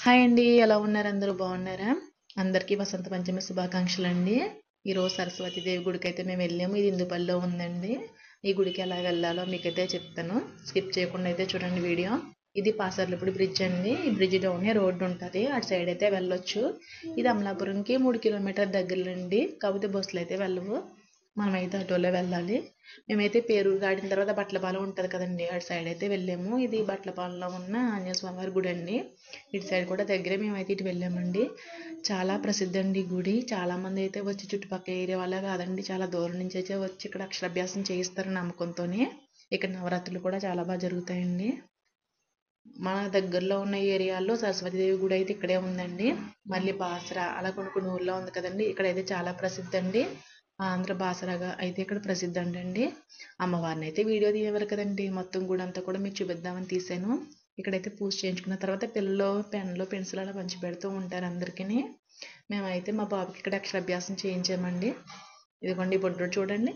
Hi అండి. ఎలా ఉన్నారు? అందరూ బాగున్నారా? అందరికీ వసంత పంచమి శుభాకాంక్షలండి. ఈరోజు సరస్వతి దేవి గుడికైతే మేము వెళ్ళాము. ఇది ఇందుపల్లిలో ఉందండి. ఈ గుడికి ఎలా వెళ్ళాలో మీకైతే చెప్తాను. స్కిప్ చేయకుండా అయితే చూడండి వీడియో. ఇది పాసర్లపూడి బ్రిడ్జ్ అండి. ఈ బ్రిడ్జ్ డౌనే రోడ్డు ఉంటుంది. అటు సైడ్ అయితే వెళ్ళొచ్చు. ఇది అమలాపురంకి 3 కిలోమీటర్ దగ్గరలో అండి. కాకపోతే బస్సులు అయితే వెళ్ళవు. మనమైతే ఆటోలో వెళ్ళాలి. మేమైతే పేరూరు దాటిన తర్వాత బట్లపాలెం ఉంటుంది కదండి, అటు సైడ్ అయితే వెళ్ళాము. ఇది బట్లపాలెంలో ఉన్న ఆంజనేయ స్వామివారి గుడి అండి. ఇటు సైడ్ కూడా దగ్గరే మేమైతే ఇటు వెళ్ళామండి. చాలా ప్రసిద్ధి అండి ఈ గుడి. చాలామంది అయితే వచ్చి చుట్టుపక్కల ఏరియా వాళ్ళే కాదండి, చాలా దూరం నుంచి అయితే వచ్చి ఇక్కడ అక్షరాభ్యాసం చేయిస్తారు నమ్మకంతోనే. ఇక్కడ నవరాత్రులు కూడా చాలా బాగా జరుగుతాయండి. మన దగ్గరలో ఉన్న ఏరియాల్లో సరస్వతీదేవి గుడి అయితే ఇక్కడే ఉందండి. మళ్ళీ బాసరా అలా కొన్ని కొన్ని ఊర్లో ఉంది కదండి, ఇక్కడైతే చాలా ప్రసిద్ధి అండి. ఆంధ్ర బాసరాగా అయితే ఇక్కడ ప్రసిద్ధి అంటండి. అమ్మవారిని అయితే వీడియో తీయవరు కదండి, మొత్తం గుడి అంతా కూడా మీకు చూపిద్దామని తీసాను. ఇక్కడైతే పూజ చేయించుకున్న తర్వాత పిల్లలు పెన్నులు పెన్సిల్ అలా పంచి పెడుతూ ఉంటారు అందరికీ. మేమైతే మా బాబుకి ఇక్కడ అక్షరాభ్యాసం చేయించామండి. ఇదిగోండి ఈ బొడ్డు చూడండి.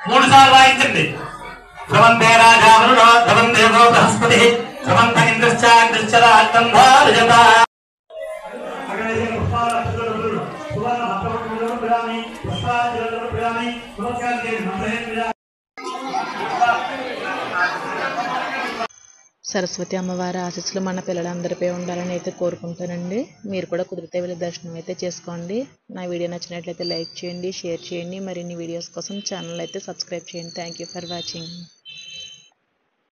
3 సార్లు వాయించండి. ధ్రువంతే రాజావరుడో ధ్రువం దేవో బృహస్పతి ధ్రువంత ఇంద్రశ్చాంద్రశ్చరార్థం భారజత. సరస్వతి అమ్మవారి ఆశీస్సులు మన పిల్లలందరిపై ఉండాలని అయితే కోరుకుంటానండి. మీరు కూడా కుదిరితే వెళ్ళి దర్శనం అయితే చేసుకోండి. నా వీడియో నచ్చినట్లయితే లైక్ చేయండి, షేర్ చేయండి. మరిన్ని వీడియోస్ కోసం ఛానల్ అయితే సబ్స్క్రైబ్ చేయండి. Thank you for watching.